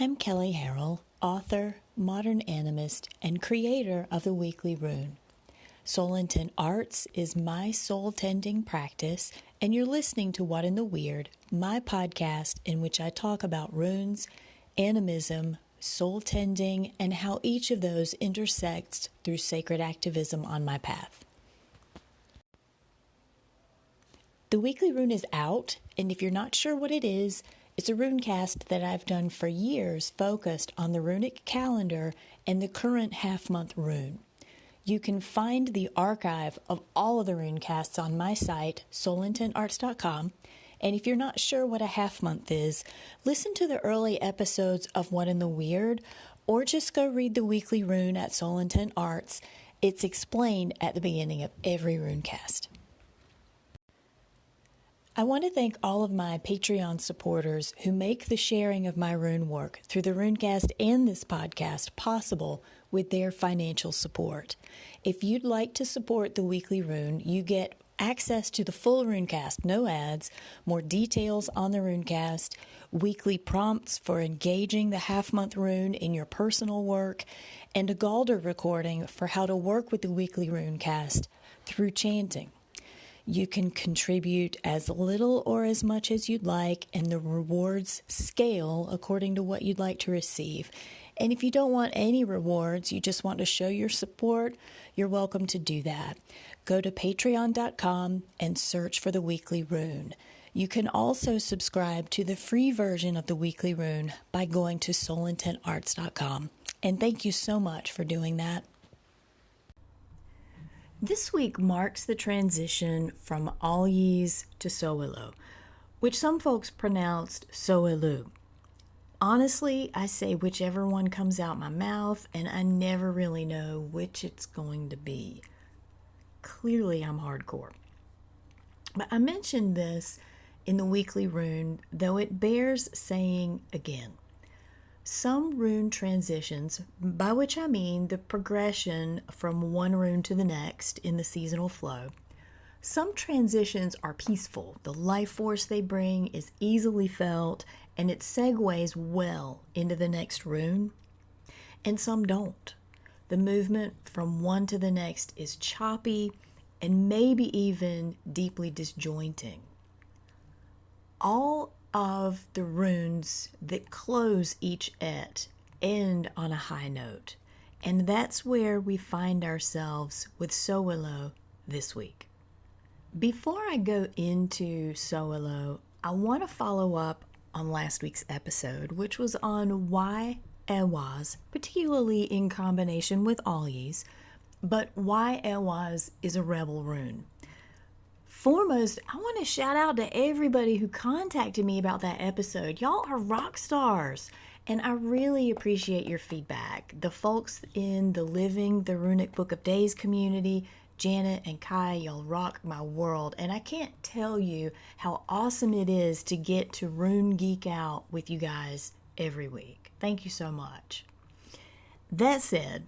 I'm Kelley, author, modern animist, and creator of the Weekly Rune. Soul Intent Arts is my soul-tending practice, and you're listening to What in the Weird, my podcast in which I talk about runes, animism, soul-tending, and how each of those intersects through sacred activism on my path. The Weekly Rune is out, and if you're not sure what it is, it's a runecast that I've done for years focused on the runic calendar and the current half-month rune. You can find the archive of all of the runecasts on my site, soulintentarts.com, and if you're not sure what a half-month is, listen to the early episodes of What in the Weird, or just go read the Weekly Rune at Soul Intent Arts. It's explained at the beginning of every runecast. I want to thank all of my Patreon supporters who make the sharing of my rune work through the runecast and this podcast possible with their financial support. If you'd like to support the Weekly Rune, you get access to the full runecast, no ads, more details on the runecast, weekly prompts for engaging the half-month rune in your personal work, and a Galder recording for how to work with the Weekly Runecast through chanting. You can contribute as little or as much as you'd like, and the rewards scale according to what you'd like to receive. And if you don't want any rewards, you just want to show your support, you're welcome to do that. Go to patreon.com and search for the Weekly Rune. You can also subscribe to the free version of the Weekly Rune by going to soulintentarts.com. And thank you so much for doing that. This week marks the transition from Ehwaz to Sowilo, which some folks pronounced Sowilo. Honestly, I say whichever one comes out my mouth, and I never really know which it's going to be. Clearly, I'm hardcore. But I mentioned this in the Weekly Rune, though it bears saying again. Some rune transitions, by which I mean the progression from one rune to the next in the seasonal flow, some transitions are peaceful. The life force they bring is easily felt, and it segues well into the next rune, and some don't. The movement from one to the next is choppy and maybe even deeply disjointing. All of the runes that close each et end on a high note, and that's where we find ourselves with Sowilo this week. Before I go into Sowilo, I want to follow up on last week's episode, which was on why Ehwaz, particularly in combination with Ehwaz, but why Ehwaz is a rebel rune. Foremost, I want to shout out to everybody who contacted me about that episode. Y'all are rock stars, and I really appreciate your feedback. The folks in the Living the Runic Book of Days community, Janet and Kai, y'all rock my world, and I can't tell you how awesome it is to get to rune geek out with you guys every week. Thank you so much. That said,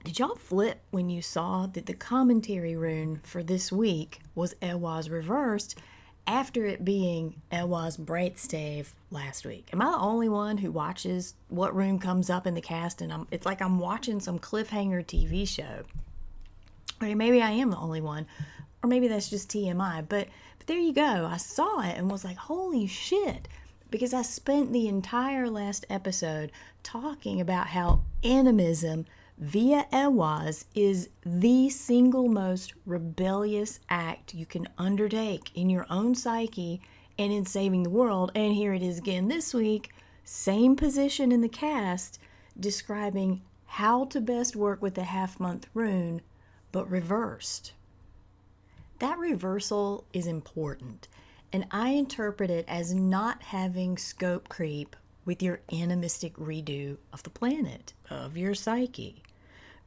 did y'all flip when you saw that the commentary rune for this week was Ehwaz reversed after it being Ehwaz Brightstave last week? Am I the only one who watches what rune comes up in the cast and it's like I'm watching some cliffhanger TV show? Or maybe I am the only one, or maybe that's just TMI, but there you go. I saw it and was like, holy shit, because I spent the entire last episode talking about how animism via Ehwaz is the single most rebellious act you can undertake in your own psyche and in saving the world. And here it is again this week, same position in the cast, describing how to best work with the half-month rune, but reversed. That reversal is important, and I interpret it as not having scope creep with your animistic redo of the planet, of your psyche.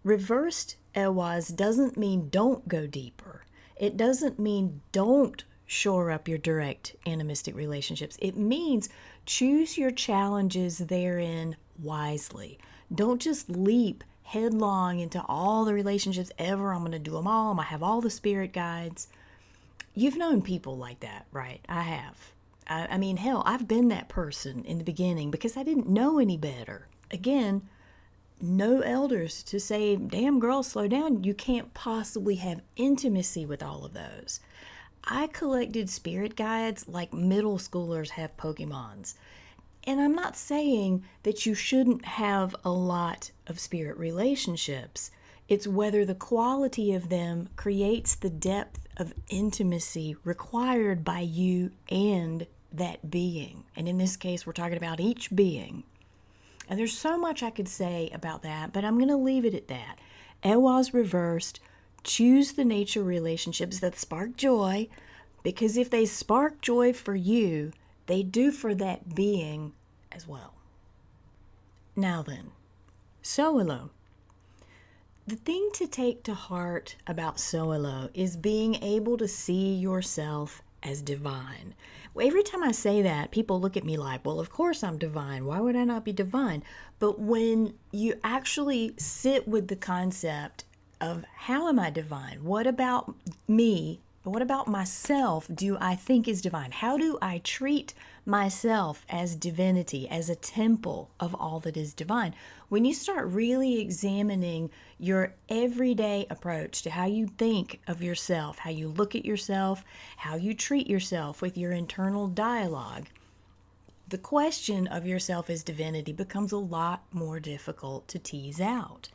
Reversed Ehwaz doesn't mean don't go deeper. It doesn't mean don't shore up your direct animistic relationships. It means choose your challenges therein wisely. Don't just leap headlong into all the relationships ever. I'm going to do them all. I'm going to have all the spirit guides. You've known people like that, right? I have. I mean, hell, I've been that person in the beginning because I didn't know any better. Again, no elders to say, damn girl, slow down. You can't possibly have intimacy with all of those. I collected spirit guides like middle schoolers have Pokemons. And I'm not saying that you shouldn't have a lot of spirit relationships. It's whether the quality of them creates the depth of intimacy required by you and that being. And in this case, we're talking about each being. And there's so much I could say about that, but I'm going to leave it at that. Ehwaz reversed, choose the nature relationships that spark joy, because if they spark joy for you, they do for that being as well. Now then, Sowilo. The thing to take to heart about Sowilo is being able to see yourself as divine. Every time I say that, people look at me like, well, of course I'm divine. Why would I not be divine? But when you actually sit with the concept of how am I divine? What about me? What about myself do I think is divine? How do I treat myself as divinity, as a temple of all that is divine? When you start really examining your everyday approach to how you think of yourself, how you look at yourself, how you treat yourself with your internal dialogue, the question of yourself as divinity becomes a lot more difficult to tease out.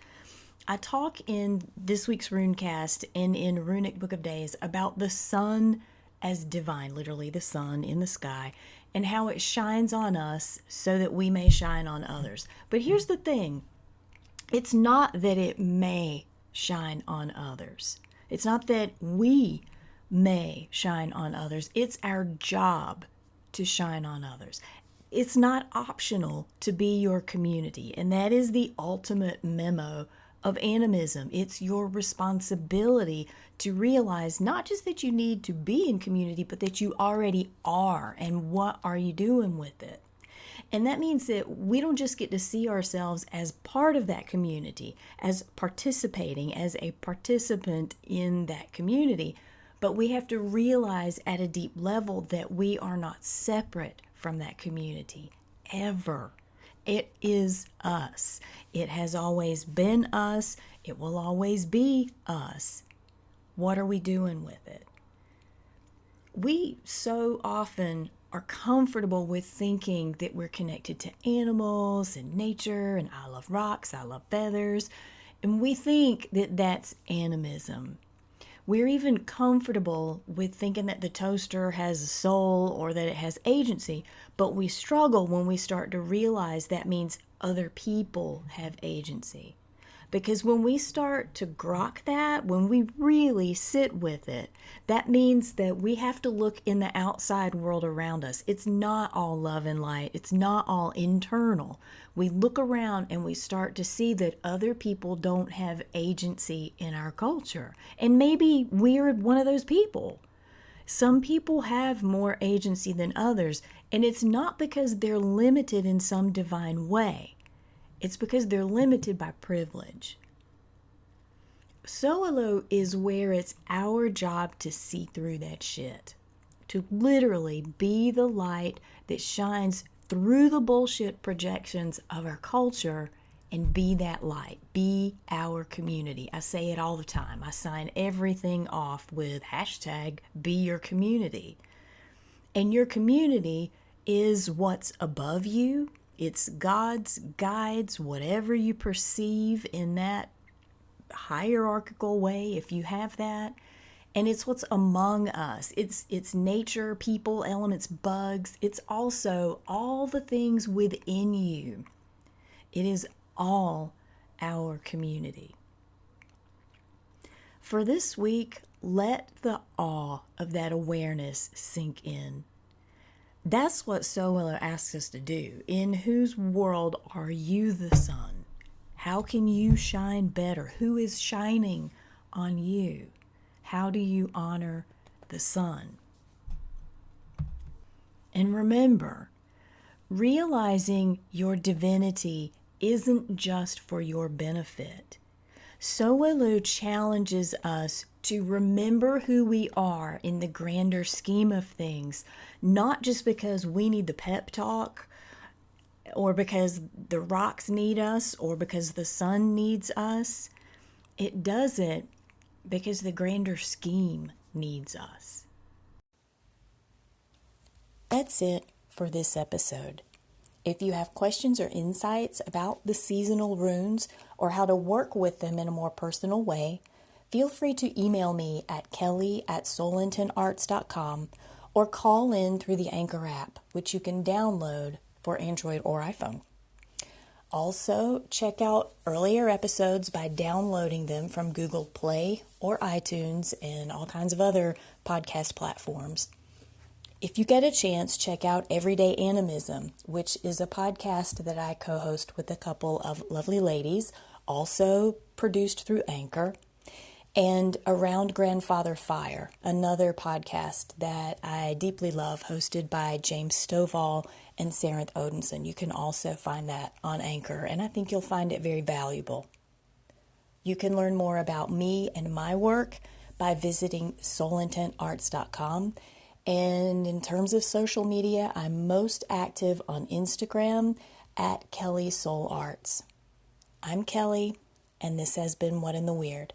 I talk in this week's Runecast and in Runic Book of Days about the sun as divine, literally the sun in the sky, and how it shines on us so that we may shine on others. But here's the thing. It's not that it may shine on others. It's not that we may shine on others. It's our job to shine on others. It's not optional to be your community, and that is the ultimate memo of animism. It's your responsibility to realize not just that you need to be in community, but that you already are, and what are you doing with it? And that means that we don't just get to see ourselves as part of that community, as participating, as a participant in that community, but we have to realize at a deep level that we are not separate from that community, ever. It is us. It has always been us. It will always be us. What are we doing with it? We so often are comfortable with thinking that we're connected to animals and nature, and I love rocks, I love feathers, and we think that that's animism. We're even comfortable with thinking that the toaster has a soul or that it has agency, but we struggle when we start to realize that means other people have agency. Because when we start to grok that, when we really sit with it, that means that we have to look in the outside world around us. It's not all love and light. It's not all internal. We look around and we start to see that other people don't have agency in our culture. And maybe we're one of those people. Some people have more agency than others, and it's not because they're limited in some divine way. It's because they're limited by privilege. Sowilo is where it's our job to see through that shit. To literally be the light that shines through the bullshit projections of our culture and be that light. Be our community. I say it all the time. I sign everything off with hashtag be your community. And your community is what's above you. It's God's guides, whatever you perceive in that hierarchical way, if you have that. And it's what's among us. It's nature, people, elements, bugs. It's also all the things within you. It is all our community. For this week, let the awe of that awareness sink in. That's what Sowilo asks us to do. In whose world are you the sun? How can you shine better? Who is shining on you? How do you honor the sun? And remember, realizing your divinity isn't just for your benefit. Sowilo challenges us to remember who we are in the grander scheme of things, not just because we need the pep talk, or because the rocks need us, or because the sun needs us. It does it because the grander scheme needs us. That's it for this episode. If you have questions or insights about the seasonal runes or how to work with them in a more personal way, feel free to email me at kelley@soulintentarts.com or call in through the Anchor app, which you can download for Android or iPhone. Also, check out earlier episodes by downloading them from Google Play or iTunes and all kinds of other podcast platforms. If you get a chance, check out Everyday Animism, which is a podcast that I co-host with a couple of lovely ladies, also produced through Anchor, and Around Grandfather Fire, another podcast that I deeply love, hosted by James Stovall and Sarenth Odinson. You can also find that on Anchor, and I think you'll find it very valuable. You can learn more about me and my work by visiting soulintentarts.com. And in terms of social media, I'm most active on Instagram at Kelley Soul Arts. I'm Kelley, and this has been What in the Weird.